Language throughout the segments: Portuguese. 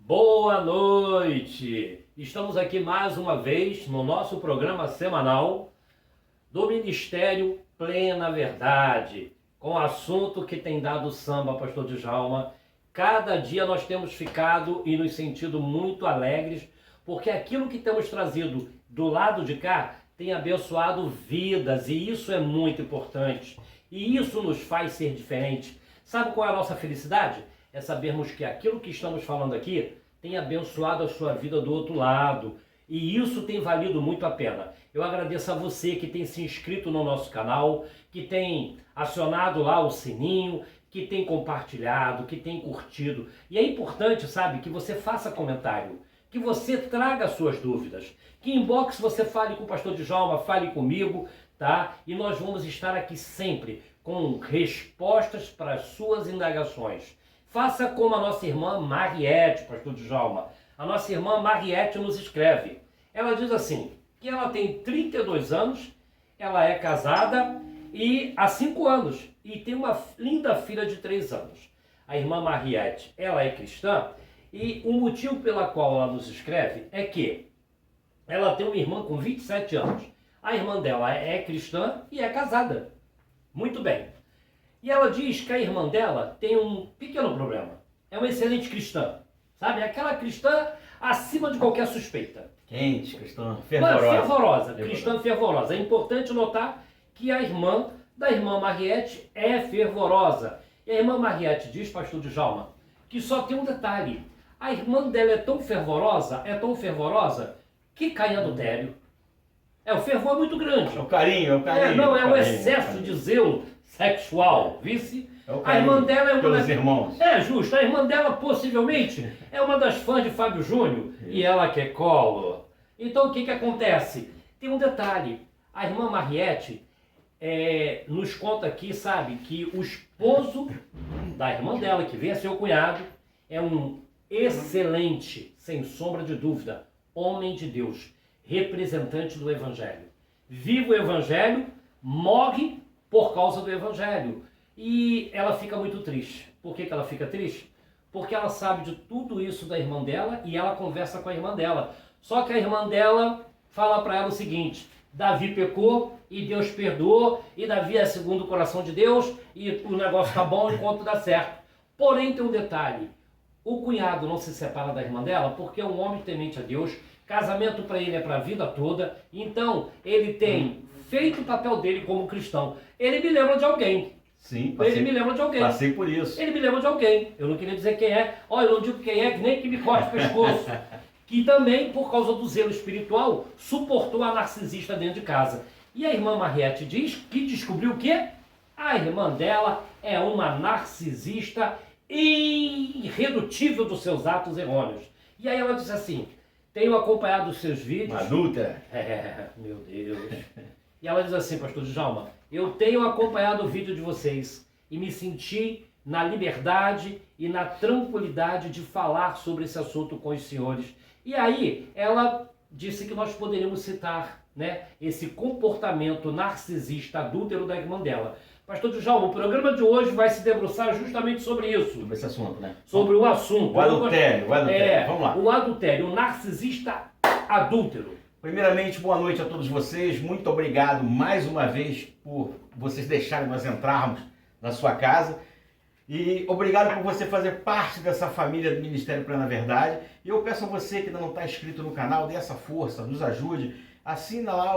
Boa noite! Estamos aqui mais uma vez no nosso programa semanal do Ministério Plena Verdade, com o assunto que tem dado samba, pastor Djalma. Cada dia nós temos ficado e nos sentido muito alegres, porque aquilo que temos trazido do lado de cá tem abençoado vidas, e isso é muito importante. E isso nos faz ser diferente. Sabe qual é a nossa felicidade? É sabermos que aquilo que estamos falando aqui tem abençoado a sua vida do outro lado. E isso tem valido muito a pena. Eu agradeço a você que tem se inscrito no nosso canal, que tem acionado lá o sininho, que tem compartilhado, que tem curtido. E é importante, sabe, que você faça comentário, que você traga suas dúvidas, que em inbox você fale com o pastor Djalma, fale comigo, tá? E nós vamos estar aqui sempre com respostas para as suas indagações. Faça como a nossa irmã Mariette, pastor Djalma. A nossa irmã Mariette nos escreve. Ela diz assim, que ela tem 32 anos, ela é casada e há 5 anos e tem uma linda filha de 3 anos. A irmã Mariette, ela é cristã e o motivo pela qual ela nos escreve é que ela tem uma irmã com 27 anos. A irmã dela é cristã e é casada. Muito bem. E ela diz que a irmã dela tem um pequeno problema. É uma excelente cristã. Sabe? Aquela cristã acima de qualquer suspeita. Quente, cristã fervorosa. Fervorosa, cristã fervorosa. É importante notar que a irmã da irmã Mariette é fervorosa. E a irmã Mariette diz, pastor Djalma, que só tem um detalhe. A irmã dela é tão fervorosa, que cai em adultério. O fervor é muito grande. É o carinho. É o excesso de zelo sexual, vice? A irmã dela é uma pelos irmãos. É justo, a irmã dela possivelmente é uma das fãs de Fábio Júnior e ela quer colo. Então o que acontece? Tem um detalhe, a irmã Mariette nos conta aqui, sabe, que o esposo da irmã dela, que vem a ser o cunhado, é um excelente, sem sombra de dúvida, homem de Deus, representante do Evangelho. Vive o Evangelho, morre por causa do Evangelho. E ela fica muito triste. Por que ela fica triste? Porque ela sabe de tudo isso da irmã dela e ela conversa com a irmã dela. Só que a irmã dela fala para ela o seguinte: Davi pecou e Deus perdoou, e Davi é segundo o coração de Deus e o negócio tá bom enquanto dá certo. Porém tem um detalhe: o cunhado não se separa da irmã dela porque é um homem temente a Deus. Casamento para ele é para a vida toda. Então ele tem feito o papel dele como cristão. Ele me lembra de alguém. Sim, passei por isso. Ele me lembra de alguém. Eu não queria dizer quem é. Eu não digo quem é, que nem que me corte o pescoço. Que também, por causa do zelo espiritual, suportou a narcisista dentro de casa. E a irmã Mariette diz que descobriu o quê? A irmã dela é uma narcisista irredutível dos seus atos errôneos. E aí ela diz assim: tenho acompanhado os seus vídeos. Uma adulta? Meu Deus. E ela diz assim, pastor Djalma, eu tenho acompanhado o vídeo de vocês e me senti na liberdade e na tranquilidade de falar sobre esse assunto com os senhores. E aí ela disse que nós poderíamos citar, né, esse comportamento narcisista adúltero da irmã dela. Pastor Djalma, o programa de hoje vai se debruçar justamente sobre isso. Sobre esse assunto, né? Sobre o assunto. O adultério. Vamos lá. O adultério, o narcisista adúltero. Primeiramente, boa noite a todos vocês. Muito obrigado mais uma vez por vocês deixarem nós entrarmos na sua casa. E obrigado por você fazer parte dessa família do Ministério Plena Verdade. E eu peço a você que ainda não está inscrito no canal, dê essa força, nos ajude. Assina lá,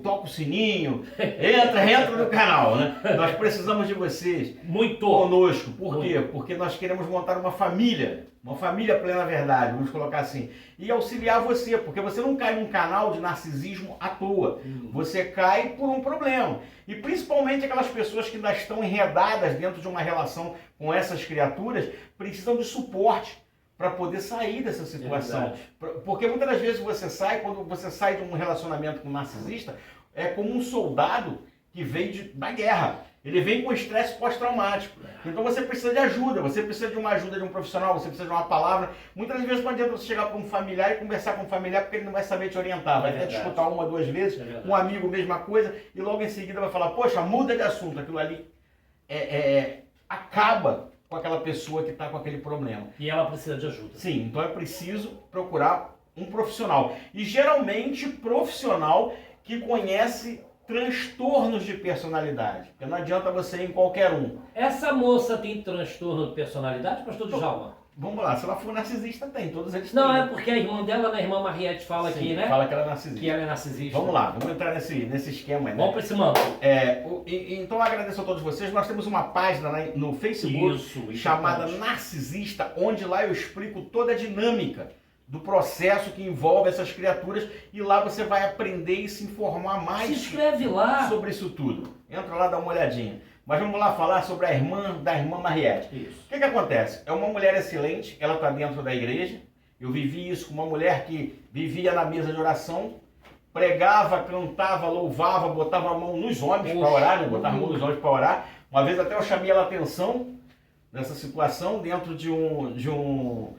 toca o sininho, entra no canal, né? Nós precisamos de vocês. Muito. Conosco. Por quê? Porque nós queremos montar uma família plena verdade, vamos colocar assim. E auxiliar você, porque você não cai num canal de narcisismo à toa. Você cai por um problema. E principalmente aquelas pessoas que ainda estão enredadas dentro de uma relação com essas criaturas, precisam de suporte para poder sair dessa situação. Porque muitas das vezes quando você sai de um relacionamento com um narcisista, é como um soldado que veio da guerra. Ele vem com estresse pós-traumático. Então você precisa de ajuda, você precisa de uma ajuda de um profissional, você precisa de uma palavra. Muitas vezes não adianta você chegar para um familiar e conversar com um familiar porque ele não vai saber te orientar. Vai até te escutar uma, duas vezes, um amigo, mesma coisa, e logo em seguida vai falar, poxa, muda de assunto. Aquilo ali acaba com com aquela pessoa que está com aquele problema. E ela precisa de ajuda. Sim, então é preciso procurar um profissional. E geralmente profissional que conhece transtornos de personalidade. Porque não adianta você ir em qualquer um. Essa moça tem transtorno de personalidade, pastor Djalma? Vamos lá, se ela for narcisista, tem, todos eles Não, têm. é porque a irmã dela, né, a irmã Mariette, fala Sim, aqui, né? fala que ela é narcisista. Que ela é narcisista. Vamos lá, vamos entrar nesse esquema aí, né? Vamos para esse manto. Então eu agradeço a todos vocês. Nós temos uma página no Facebook chamada importante. Narcisista, onde lá eu explico toda a dinâmica do processo que envolve essas criaturas e lá você vai aprender e se informar mais Se inscreve lá. sobre isso tudo. Entra lá, dá uma olhadinha. Mas vamos lá falar sobre a irmã Mariette. Isso. O que acontece? É uma mulher excelente, ela está dentro da igreja. Eu vivi isso com uma mulher que vivia na mesa de oração, pregava, cantava, louvava, botava a mão nos homens para orar, né? Botava a mão nos homens para orar. Uma vez até eu chamei ela a atenção nessa situação dentro de um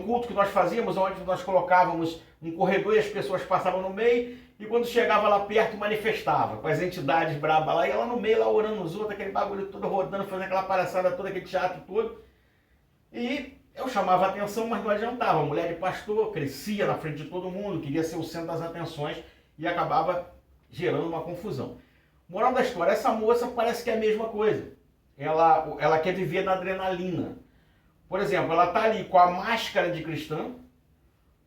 culto que nós fazíamos, onde nós colocávamos um corredor e as pessoas passavam no meio, e quando chegava lá perto manifestava, com as entidades brabas lá, e ela no meio lá orando nos outros, aquele bagulho todo rodando, fazendo aquela palhaçada toda, aquele teatro todo. E eu chamava a atenção, mas não adiantava. A mulher de pastor crescia na frente de todo mundo, queria ser o centro das atenções e acabava gerando uma confusão. Moral da história, essa moça parece que é a mesma coisa. Ela quer viver na adrenalina. Por exemplo, ela está ali com a máscara de cristã,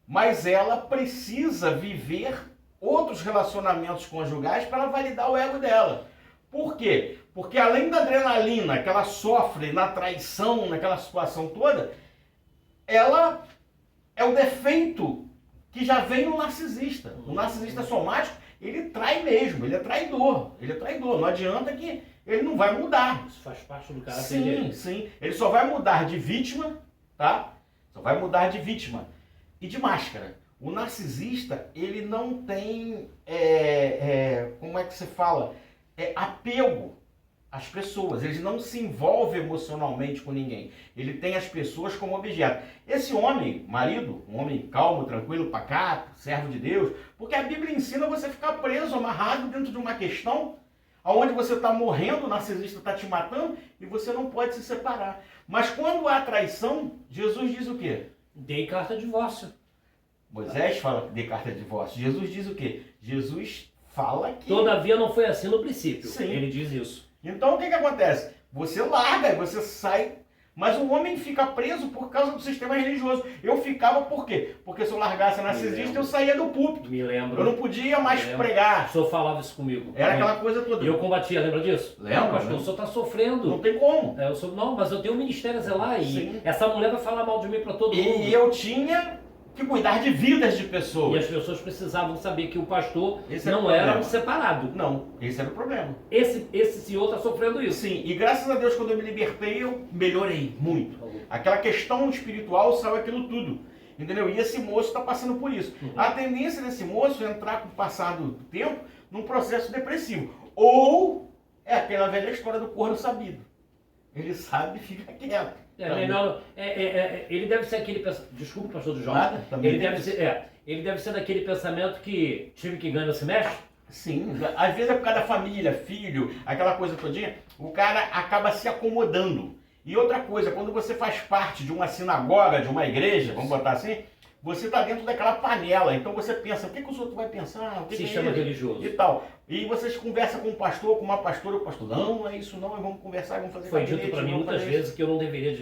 mas ela precisa viver outros relacionamentos conjugais para validar o ego dela. Por quê? Porque além da adrenalina que ela sofre na traição, naquela situação toda, ela é o defeito que já vem no narcisista. O narcisista somático, ele trai mesmo, ele é traidor. Não adianta que ele não vai mudar. Isso faz parte do caráter Sim, dele. sim. Ele só vai mudar de vítima, tá? Só vai mudar de vítima e de máscara. O narcisista, ele não tem, como é que se fala? Apego às pessoas. Ele não se envolve emocionalmente com ninguém. Ele tem as pessoas como objeto. Esse homem, marido, um homem calmo, tranquilo, pacato, servo de Deus, porque a Bíblia ensina você ficar preso, amarrado dentro de uma questão onde você está morrendo, o narcisista está te matando e você não pode se separar. Mas quando há traição, Jesus diz o quê? Dei carta de divórcio. Moisés fala de carta de divórcio. Jesus diz o quê? Jesus fala que... Todavia não foi assim no princípio. Sim. Ele diz isso. Então o que acontece? Você larga, você sai, mas o homem fica preso por causa do sistema religioso. Eu ficava por quê? Porque se eu largasse a narcisista, eu saía do púlpito. Me lembro. Eu não podia mais pregar. O senhor falava isso comigo. Era aquela coisa toda. E eu combatia, lembra disso? Lembro, Não, pastor, lembro. o senhor está sofrendo. Não tem como. Não, mas eu tenho um ministério a zelar e Sim. essa mulher vai falar mal de mim para todo mundo. E eu tinha que cuidar de vidas de E pessoas. as pessoas precisavam saber que o pastor Esse era o não era problema. um separado. Não, esse era o problema. Esse senhor está sofrendo isso. Sim, e graças a Deus quando eu me libertei, eu melhorei muito. Aquela questão espiritual saiu aquilo tudo. Entendeu? E esse moço está passando por isso. A tendência desse moço é entrar com o passar do tempo num processo depressivo. Ou é aquela velha história do corno sabido. Ele sabe e fica quieto. Melhor. Ele deve ser aquele pensamento. Desculpa, pastor do João. Nada, também Ele tem deve isso. ser. Ele deve ser daquele pensamento que time que ganha não se mexe. Sim, às vezes é por causa da família, filho, aquela coisa todinha, o cara acaba se acomodando. E outra coisa, quando você faz parte de uma sinagoga, de uma igreja, vamos botar assim, você está dentro daquela panela, então você pensa, o que os outros vão pensar? O que Se que chama ele? religioso. E tal. E vocês conversam com um pastor, com uma pastora, o pastor, não é isso não, vamos conversar, vamos fazer Foi gabinete, dito para mim vamos muitas fazer vezes que eu não deveria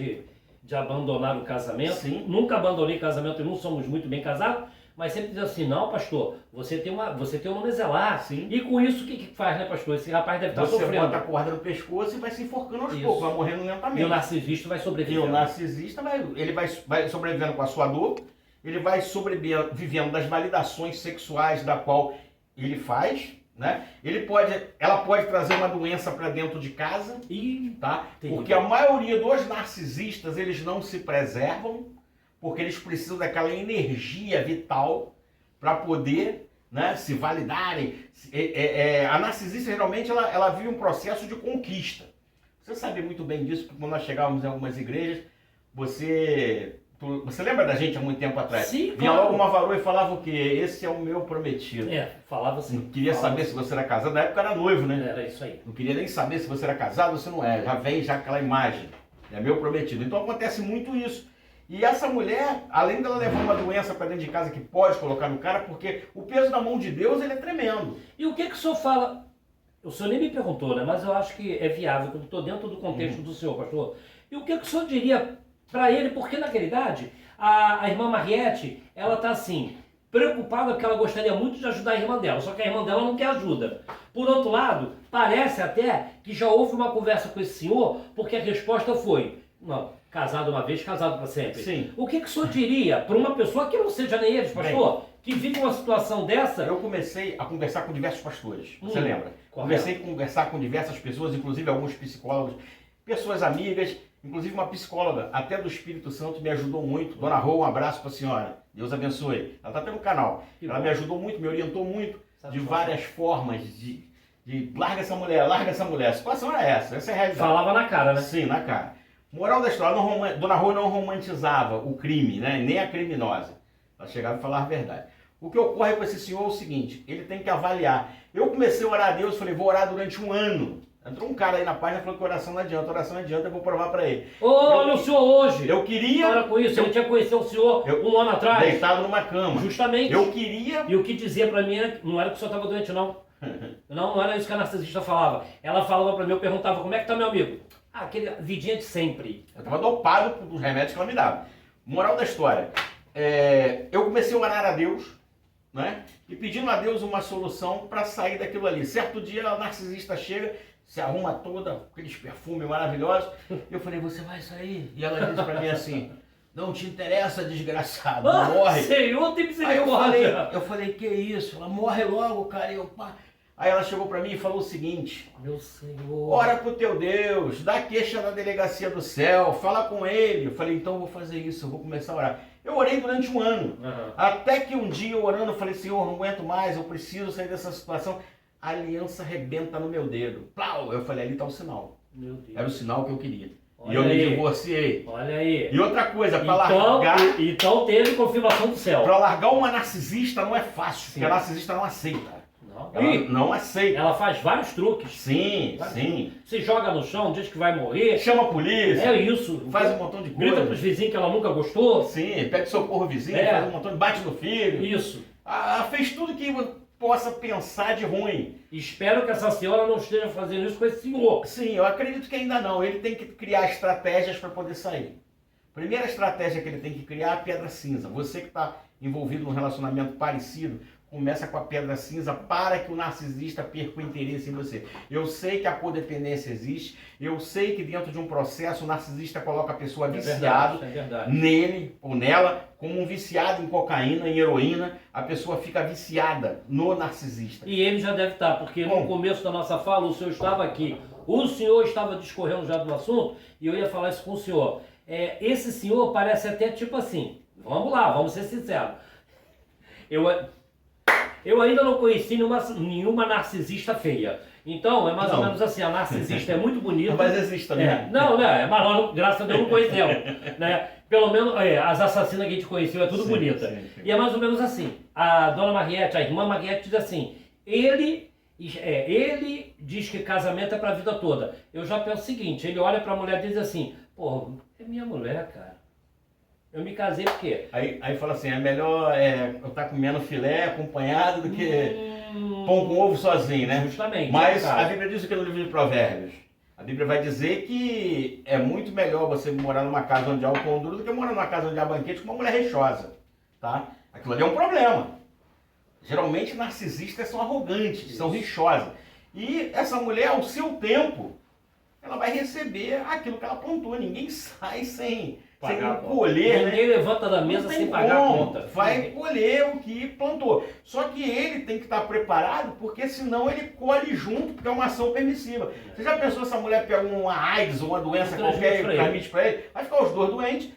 de abandonar o casamento. Sim. Nunca abandonei casamento e não somos muito bem casados, mas sempre diz assim, não, pastor, você tem um nome a zelar. Sim. E com isso, o que faz, né, pastor? Esse rapaz deve estar Você sofrendo. bota a corda no pescoço e vai se enforcando aos Isso. poucos, vai morrendo lentamente. E o narcisista vai E sobreviver. o narcisista ele vai sobrevivendo com a sua dor, ele vai sobrevivendo das validações sexuais da qual ele faz, né? Ela pode trazer uma doença para dentro de casa, E tá? Terrível. Porque a maioria dos narcisistas, eles não se preservam, porque eles precisam daquela energia vital para poder, né, se validarem. A narcisista, geralmente, ela vive um processo de conquista. Você sabe muito bem disso, porque quando nós chegávamos em algumas igrejas, você lembra da gente há muito tempo atrás? Sim, Vinha claro. logo uma varoa e falava o quê? Esse é o meu prometido. falava assim. Não queria falava saber assim. se você era casado, na época era noivo, né? Era isso aí. Não queria nem saber se você era casado ou se não é. Já vem já aquela imagem. é meu prometido. Então acontece muito isso. E essa mulher, além dela levar uma doença para dentro de casa que pode colocar no cara, porque o peso da mão de Deus, ele é tremendo. E o que o senhor fala? O senhor nem me perguntou, né? Mas eu acho que é viável, porque eu estou dentro do contexto do senhor, pastor. E o que o senhor diria para ele? Porque naquela idade, a irmã Mariette, ela está assim, preocupada porque ela gostaria muito de ajudar a irmã dela, só que a irmã dela não quer ajuda. Por outro lado, parece até que já houve uma conversa com esse senhor, porque a resposta foi, não, casado uma vez, casado para sempre. Sim. O que o senhor diria para uma pessoa que não seja nem eles, pastor, que vive uma situação dessa? Eu comecei a conversar com diversos pastores, você lembra? Correto. Comecei a conversar com diversas pessoas, inclusive alguns psicólogos, pessoas amigas, inclusive uma psicóloga, até do Espírito Santo, me ajudou muito. Dona Rô, um abraço para a senhora. Deus abençoe. Ela está até no canal. Ela me ajudou muito, me orientou muito de várias formas de larga essa mulher, larga essa mulher. A situação era essa é a realidade. Falava na cara, né? Sim, na cara. Moral da história, Dona Rô não romantizava o crime, né? Nem a criminosa. Ela chegava a falar a verdade. O que ocorre com esse senhor é o seguinte, ele tem que avaliar. Eu comecei a orar a Deus, falei, vou orar durante um ano. Entrou um cara aí na página e falou que oração não adianta, eu vou provar para ele. Olha o senhor hoje. Eu queria... Para com isso, eu tinha conhecido o senhor um ano atrás. Deitado numa cama. Justamente. Eu queria... E o que dizia para mim não era que o senhor estava doente, não. Não era isso que a narcisista falava. Ela falava para mim, eu perguntava, como é que tá meu amigo? Ah, aquele vidinha de sempre. Eu estava dopado dos remédios que ela me dava. Moral da história. Eu comecei a orar a Deus, né? E pedindo a Deus uma solução para sair daquilo ali. Certo dia a narcisista chega, se arruma toda, aqueles perfumes maravilhosos. Eu falei, você vai sair? E ela disse para mim assim, não te interessa, desgraçado, morre. Senhor, tem Aí misericórdia. eu falei, que isso? Ela morre logo, cara. Aí ela chegou para mim e falou o seguinte, Meu Senhor. ora pro teu Deus, dá queixa na delegacia do céu, fala com ele. Eu falei, então eu vou fazer isso, eu vou começar a orar. Eu orei durante um ano, até que um dia eu orando, eu falei, Senhor, não aguento mais, eu preciso sair dessa situação. A aliança arrebenta no meu dedo. Plau! Eu falei, ali está o sinal. Meu Deus. Era o sinal que eu queria. Olha e eu aí. me divorciei. Olha aí. E outra coisa, para Então, largar... então teve confirmação do céu. Para largar uma narcisista não é fácil, Sim. porque a narcisista não aceita. Não. Ela não aceita. Ela faz vários truques. Sim, sim. Se joga no chão, diz que vai morrer. Chama a polícia. É isso. Faz um montão de Grita coisa. pros vizinhos que ela nunca gostou. Sim, pede socorro vizinho, É. faz um montão de... Bate no filho. Isso. Fez tudo que possa pensar de ruim. Espero que essa senhora não esteja fazendo isso com esse senhor. Sim, eu acredito que ainda não. Ele tem que criar estratégias para poder sair. Primeira estratégia que ele tem que criar é a pedra cinza. Você que está envolvido num relacionamento parecido, começa com a pedra cinza para que o narcisista perca o interesse em você. Eu sei que a codependência existe, eu sei que dentro de um processo o narcisista coloca a pessoa viciado nele ou nela, como um viciado em cocaína, em heroína, a pessoa fica viciada no narcisista. E ele já deve estar, porque no começo da nossa fala o senhor estava aqui, o senhor estava discorrendo já do assunto e eu ia falar isso com o senhor. Esse senhor parece até tipo assim, vamos lá, vamos ser sinceros. Eu ainda não conheci nenhuma narcisista feia. Então, é mais ou menos assim, a narcisista é muito bonita. Mas existe também. Mas nós, graças a Deus, não conhecemos. Né? Pelo menos, as assassinas que a gente conheceu é tudo bonita. Sim. E é mais ou menos assim. A dona Mariette, a irmã Mariette diz assim, ele diz que casamento é pra vida toda. Eu já penso o seguinte, ele olha pra mulher e diz assim, pô, é minha mulher, cara. Eu me casei por quê? Aí fala assim, é melhor eu estar comendo filé acompanhado do que pão com ovo sozinho, né? Justamente. Mas a Bíblia diz o que no livro de Provérbios? A Bíblia vai dizer que é muito melhor você morar numa casa onde há o pão duro do que morar numa casa onde há banquete com uma mulher reixosa, tá? Aquilo ali é um problema. Geralmente narcisistas são arrogantes, são rixosas. E essa mulher, ao seu tempo, ela vai receber aquilo que ela plantou. Ninguém sai sem colher, Ninguém levanta da mesa sem pagar a conta. Vai colher o que plantou. Só que ele tem que estar preparado, porque senão ele colhe junto, porque é uma ação permissiva. Você já pensou se a mulher pega uma AIDS ou uma doença qualquer e transmite para ele? Vai ficar os dois doentes.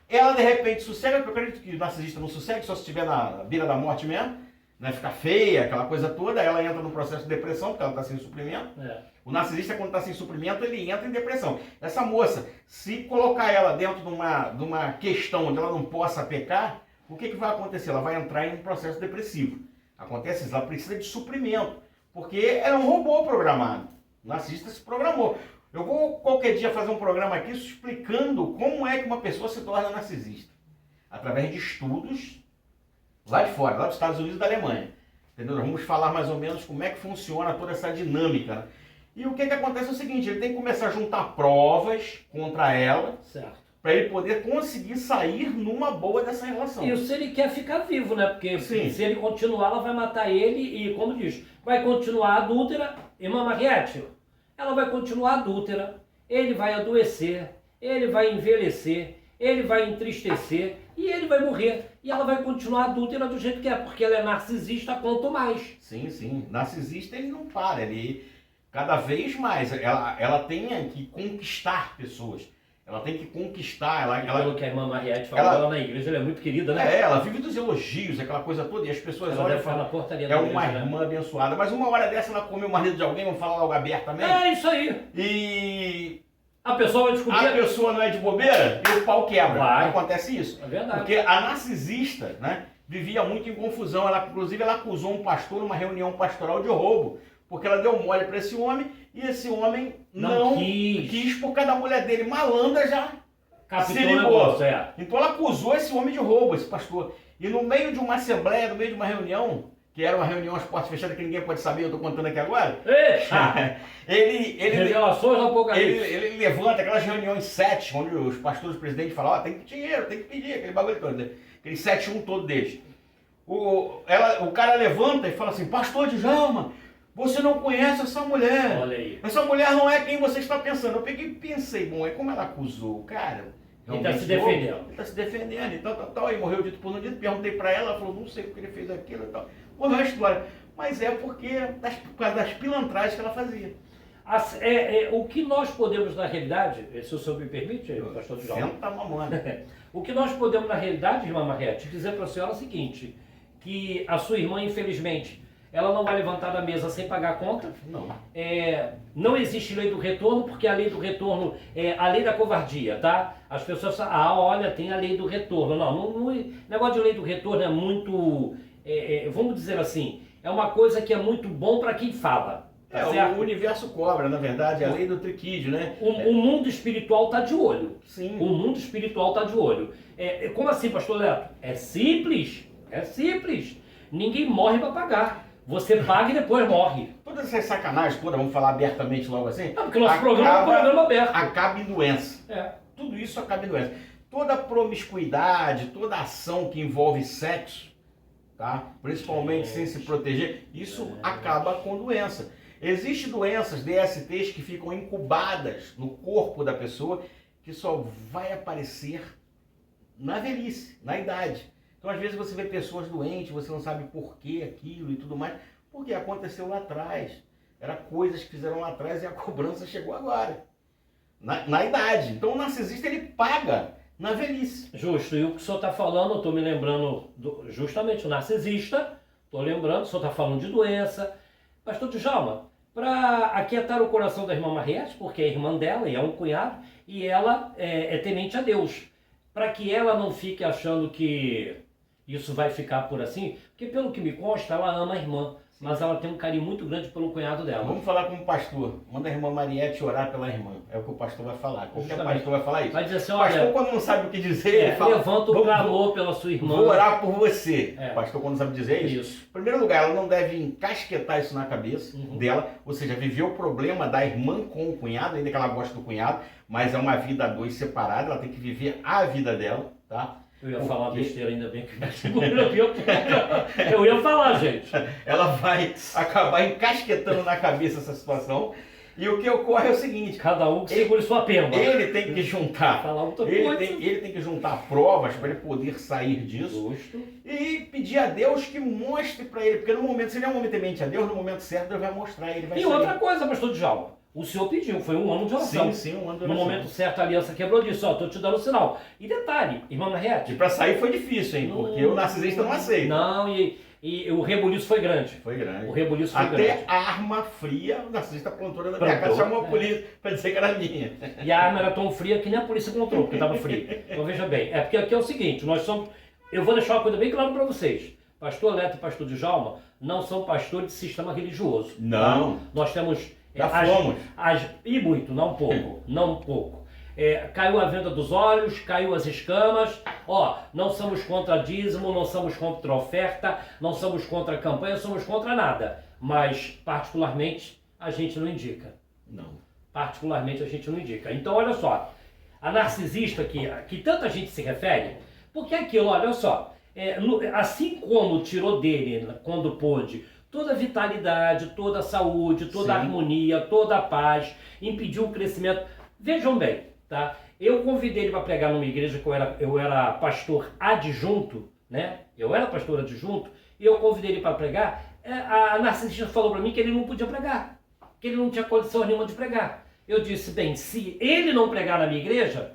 Ela de repente sossega, porque eu acredito que o narcisista não sossega, só se estiver na beira da morte mesmo, né? Fica feia, aquela coisa toda, ela entra no processo de depressão, porque ela está sem suprimento. O narcisista, quando está sem suprimento, ele entra em depressão. Essa moça, se colocar ela dentro de uma questão onde ela não possa pecar, o que vai acontecer? Ela vai entrar em um processo depressivo. Acontece isso, ela precisa de suprimento, porque ela é um robô programado. O narcisista se programou. Eu vou qualquer dia fazer um programa aqui explicando como é que uma pessoa se torna narcisista. Através de estudos lá de fora, lá dos Estados Unidos e da Alemanha. Entendeu? Nós vamos falar mais ou menos como é que funciona toda essa dinâmica. Né? E o que acontece é o seguinte, ele tem que começar a juntar provas contra ela, para ele poder conseguir sair numa boa dessa relação. Isso se ele quer ficar vivo, né? Porque Sim. Se ele continuar, ela vai matar ele e, como diz, vai continuar adúltera. Irmã Mariette, ela vai continuar adúltera, ele vai adoecer, ele vai envelhecer, ele vai entristecer e ele vai morrer. E ela vai continuar adúltera do jeito que é, porque ela é narcisista quanto mais. Sim, sim. Narcisista ele não para, ele cada vez mais, ela tem que conquistar pessoas. Ela tem que conquistar, Pelo que a irmã Mariette falou, ela na igreja, ela é muito querida, né? Ela vive dos elogios, aquela coisa toda, e as pessoas olham e falam, na portaria é uma irmã abençoada, mas uma hora dessa ela come o marido de alguém, vamos falar logo abertamente. É isso aí. E a pessoa vai descobrir. A pessoa não é de bobeira e o pau quebra. Vai. Acontece isso. É verdade. Porque a narcisista, né, vivia muito em confusão. Inclusive, ela acusou um pastor numa reunião pastoral de roubo, porque ela deu mole para esse homem e esse homem não quis por causa da mulher dele malandra já. Se ligou. Então ela acusou esse homem de roubo, esse pastor. E no meio de uma assembleia, no meio de uma reunião, que era uma reunião às portas fechadas que ninguém pode saber, eu estou contando aqui agora. Revelações do Apocalipse. Ele levanta aquelas reuniões 7, onde os pastores, o presidente falam, tem dinheiro, tem que pedir, aquele bagulho todo, né? Aquele 7-1 todo deles. O cara levanta e fala assim, pastor Djalma, você não conhece essa mulher. Olha aí. Essa mulher não é quem você está pensando. Eu peguei e pensei, bom, é como ela acusou o cara. Ele está se defendendo. Ele está se defendendo e tal. Aí morreu dito por não dito, perguntei para ela, ela falou, não sei porque ele fez aquilo e tal. Morreu a história. Mas é por causa das pilantragens que ela fazia. O que nós podemos, na realidade, se o senhor me permite, pastor Djalma. Senta mamando. O que nós podemos, na realidade, irmã Mariette, dizer para a senhora é o seguinte, que a sua irmã, infelizmente, ela não vai levantar da mesa sem pagar a conta. Não. Não existe lei do retorno, porque a lei do retorno é a lei da covardia, tá? As pessoas falam, olha, tem a lei do retorno. Não, negócio de lei do retorno é muito, vamos dizer assim, é uma coisa que é muito bom para quem fala. Tá certo? O universo cobra, na verdade, é a lei do triquídeo, né? O mundo espiritual está de olho. Sim. O mundo espiritual está de olho. Como assim, pastor Leto? É simples. É simples. Ninguém morre para pagar. Você paga e depois morre. Todas essas sacanagens todas, vamos falar abertamente logo assim? Porque o nosso programa é um programa aberto. Acaba em doença. Tudo isso acaba em doença. Toda promiscuidade, toda ação que envolve sexo, tá? Principalmente sem se proteger, isso acaba com doença. Existem doenças, DSTs, que ficam incubadas no corpo da pessoa, que só vai aparecer na velhice, na idade. Então, às vezes, você vê pessoas doentes, você não sabe por que aquilo e tudo mais, porque aconteceu lá atrás. Era coisas que fizeram lá atrás e a cobrança chegou agora, na idade. Então, o narcisista, ele paga na velhice. Justo. E o que o senhor está falando, eu estou me lembrando, justamente, o narcisista, estou lembrando, o senhor está falando de doença. Pastor Djalma, para aquietar o coração da irmã Mariette, porque é irmã dela e é um cunhado, e ela é temente a Deus, para que ela não fique achando que isso vai ficar por assim, porque pelo que me consta, ela ama a irmã, mas ela tem um carinho muito grande pelo cunhado dela. Vamos falar com o pastor, manda a irmã Mariette orar pela irmã, é o que o pastor vai falar, qualquer pastor vai falar isso. Vai dizer assim, o pastor quando não sabe o que dizer, ele fala, levanta o clamor pela sua irmã. Vou orar por você. O pastor quando não sabe dizer isso. Em primeiro lugar, ela não deve encasquetar isso na cabeça dela, ou seja, viver o problema da irmã com o cunhado, ainda que ela goste do cunhado, mas é uma vida a dois separada, ela tem que viver a vida dela, tá? Eu ia falar uma besteira, ainda bem que eu ia falar, gente. Ela vai acabar encasquetando na cabeça essa situação. E o que ocorre é o seguinte: cada um que segure sua pemba. Ele tem que juntar. Ele tem que juntar provas para ele poder sair disso. Justo. E pedir a Deus que mostre para ele. Porque no momento, se ele é um homem temente a Deus, no momento certo Deus vai mostrar. Ele vai sair. Outra coisa, pastor Djalma. O senhor pediu, foi um ano de oração. Sim, um ano de oração. No momento certo a aliança quebrou disso, estou te dando o sinal. E detalhe, irmã Mariette. E para sair foi difícil, hein? Porque o narcisista não aceita. Não, e o rebuliço foi grande. Foi grande. O rebuliço foi grande. Até a arma fria, o narcisista plantou na minha casa, chamou a polícia para dizer que era minha. E a arma era tão fria que nem a polícia encontrou, porque estava fria. Então veja bem, porque aqui é o seguinte, eu vou deixar uma coisa bem clara para vocês. Pastor Leto e pastor Djalma não são pastores de sistema religioso. Não. Tá? Nós temos Já fomos. E muito, não pouco, não pouco. Caiu a venda dos óleos, caiu as escamas. Ó, não somos contra dízimo, não somos contra oferta, não somos contra campanha, somos contra nada. Mas, particularmente, a gente não indica. Não. Particularmente, a gente não indica. Então, olha só, a narcisista que tanta gente se refere, porque aquilo, olha só, assim como tirou dele, quando pôde, toda a vitalidade, toda a saúde, toda a harmonia, toda a paz, impediu o crescimento. Vejam bem, tá? Eu convidei ele para pregar numa igreja que eu era pastor adjunto, né? Eu era pastor adjunto, e eu convidei ele para pregar. A narcisista falou para mim que ele não podia pregar, que ele não tinha condição nenhuma de pregar. Eu disse, bem, se ele não pregar na minha igreja,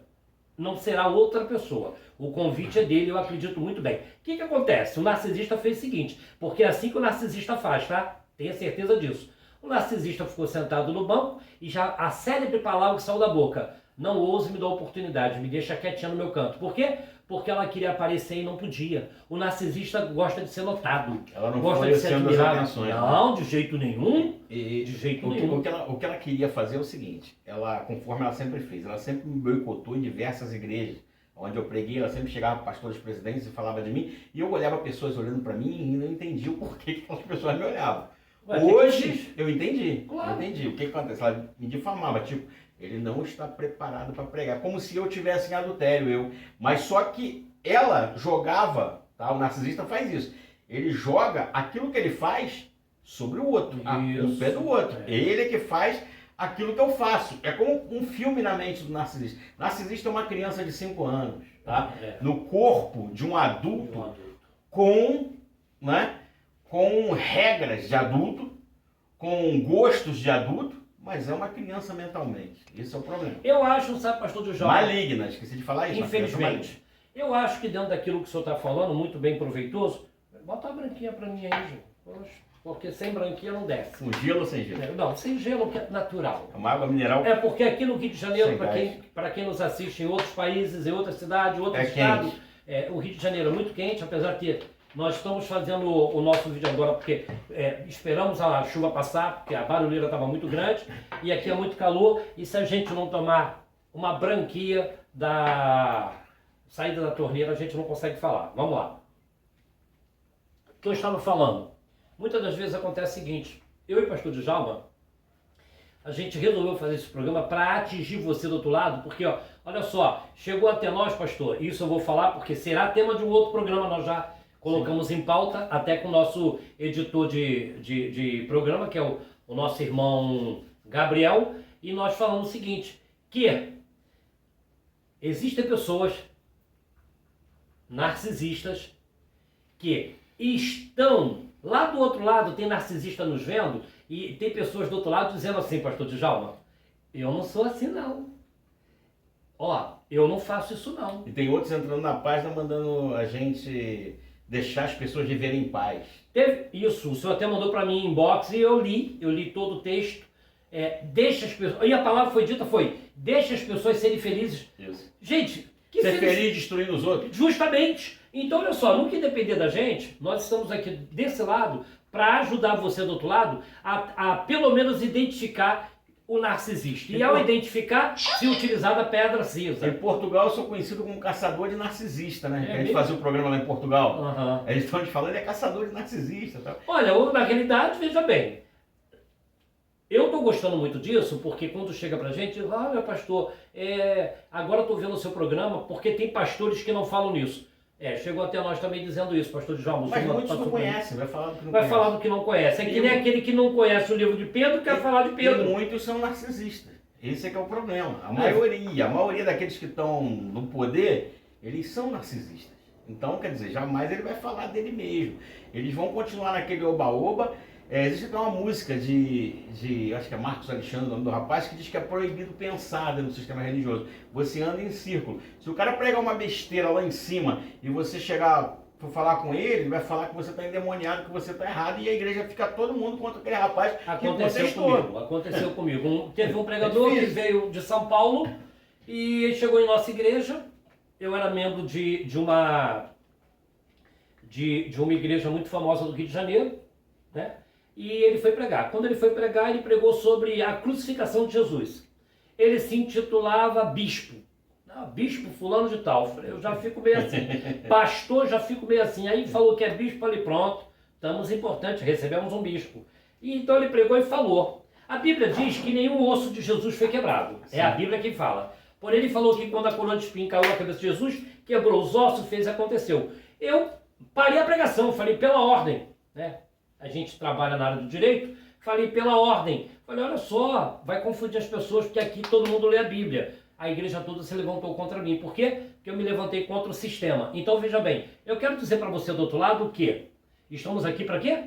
não será outra pessoa. O convite é dele, eu acredito muito bem. O que acontece? O narcisista fez o seguinte, porque é assim que o narcisista faz, tá? Tenha certeza disso. O narcisista ficou sentado no banco e já a célebre palavra que saiu da boca: não ouse me dar oportunidade, me deixa quietinha no meu canto. Por quê? Porque ela queria aparecer e não podia. O narcisista gosta de ser notado. Ela não gosta foi de ser admirado. atenções, não, de jeito nenhum. De jeito nenhum. O que ela queria fazer é o seguinte, conforme ela sempre fez, ela sempre me boicotou em diversas igrejas. Onde eu preguei, ela sempre chegava pastores presidentes e falava de mim, e eu olhava pessoas olhando para mim e não entendia o porquê que aquelas pessoas me olhavam. Hoje eu entendi, claro. Eu entendi. O que acontece? Ela me difamava, tipo, ele não está preparado para pregar, como se eu tivesse em adultério, Mas só que ela jogava, tá? O narcisista faz isso, ele joga aquilo que ele faz sobre o outro, no pé do outro. Ele é que faz aquilo que eu faço. É como um filme na mente do narcisista. O narcisista é uma criança de 5 anos, tá? No corpo de um adulto, com regras de adulto, com gostos de adulto, mas é uma criança mentalmente. Esse é o problema. Eu acho, sabe, pastor do Jovem? Maligna, esqueci de falar isso. Infelizmente. Eu acho que dentro daquilo que o senhor está falando, muito bem proveitoso, bota uma branquinha para mim aí, gente. Poxa, porque sem branquinha não desce. Com gelo ou sem gelo? Não, sem gelo, que é natural. É uma água mineral. Porque aqui no Rio de Janeiro, para quem nos assiste em outros países, em outras cidades, em outros estados, o Rio de Janeiro é muito quente, apesar que nós estamos fazendo o nosso vídeo agora porque esperamos a chuva passar, porque a barulheira estava muito grande, e aqui é muito calor, e se a gente não tomar uma branquia da saída da torneira, a gente não consegue falar. Vamos lá. O que eu estava falando? Muitas das vezes acontece o seguinte, eu e o pastor Djalma, a gente resolveu fazer esse programa para atingir você do outro lado, porque, olha só, chegou até nós, pastor, isso eu vou falar porque será tema de um outro programa, nós já colocamos em pauta, até com o nosso editor de programa, que é o nosso irmão Gabriel, e nós falamos o seguinte, que existem pessoas narcisistas que estão lá do outro lado, tem narcisista nos vendo, e tem pessoas do outro lado dizendo assim, pastor Djalma, eu não sou assim não. Eu não faço isso não. E tem outros entrando na página mandando a gente deixar as pessoas viverem em paz. Teve isso, o senhor até mandou para mim em inbox e eu li todo o texto. Deixa as pessoas, e a palavra foi dita deixa as pessoas serem felizes. Isso. Gente, ser feliz destruindo os outros. Justamente. Então, olha só, no que depender da gente, nós estamos aqui desse lado para ajudar você do outro lado a pelo menos identificar o narcisista. E ao identificar, se utilizar da pedra cinza. Em Portugal eu sou conhecido como caçador de narcisista, né? A gente fazia o programa lá em Portugal. Eles estão te falando, ele é caçador de narcisista. Tá? Olha, na realidade, veja bem, eu estou gostando muito disso, porque quando chega pra gente, olha pastor, agora estou vendo o seu programa, porque tem pastores que não falam nisso. Chegou até nós também dizendo isso, pastor Djalma. Mas muitos não conhecem, vai falar do que não conhece. Vai falar do que não conhece. É que nem aquele que não conhece o livro de Pedro quer falar de Pedro. E muitos são narcisistas. Esse é que é o problema. A maioria daqueles que estão no poder, eles são narcisistas. Então, quer dizer, jamais ele vai falar dele mesmo. Eles vão continuar naquele oba-oba. Existe até uma música acho que é Marcos Alexandre, o nome do rapaz, que diz que é proibido pensar dentro do sistema religioso. Você anda em círculo. Se o cara pregar uma besteira lá em cima e você chegar for falar com ele vai falar que você está endemoniado, que você está errado, e a igreja fica todo mundo contra aquele rapaz que contestou. Aconteceu comigo. Teve um pregador que veio de São Paulo e chegou em nossa igreja. Eu era membro de uma igreja muito famosa do Rio de Janeiro, né? e ele foi pregar. Quando ele foi pregar, ele pregou sobre a crucificação de Jesus. Ele se intitulava bispo. Bispo fulano de tal. Eu já fico meio assim. Pastor, já fico meio assim. Aí falou que é bispo, falei, pronto, estamos importantes, recebemos um bispo. E então ele pregou e falou. A Bíblia diz que nenhum osso de Jesus foi quebrado. Sim. É a Bíblia que fala. Porém, ele falou que quando a coroa de espinho caiu na cabeça de Jesus, quebrou os ossos, fez e aconteceu. Eu parei a pregação, falei pela ordem, né? A gente trabalha na área do direito, falei pela ordem. Falei, olha só, vai confundir as pessoas, porque aqui todo mundo lê a Bíblia. A igreja toda se levantou contra mim. Por quê? Porque eu me levantei contra o sistema. Então, veja bem, eu quero dizer para você do outro lado que estamos aqui para quê?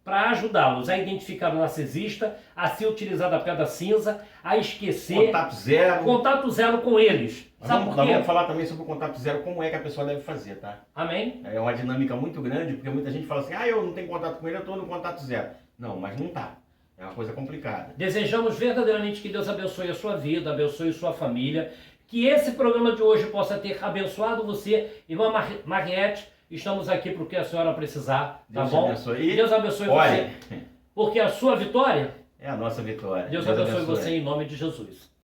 Para ajudá-los a identificar o narcisista, a se utilizar da pedra cinza, a esquecer... Contato zero. Contato zero com eles. Sabe por quê? Nós vamos falar também sobre o contato zero, como é que a pessoa deve fazer, tá? Amém? É uma dinâmica muito grande, porque muita gente fala assim, eu não tenho contato com ele, eu estou no contato zero. Não, mas não tá. É uma coisa complicada. Desejamos verdadeiramente que Deus abençoe a sua vida, abençoe a sua família, que esse programa de hoje possa ter abençoado você. Irmã Mariette, estamos aqui para o que a senhora precisar, tá Deus bom? Abençoe. Deus abençoe você, porque a sua vitória... É a nossa vitória. Deus abençoe você em nome de Jesus.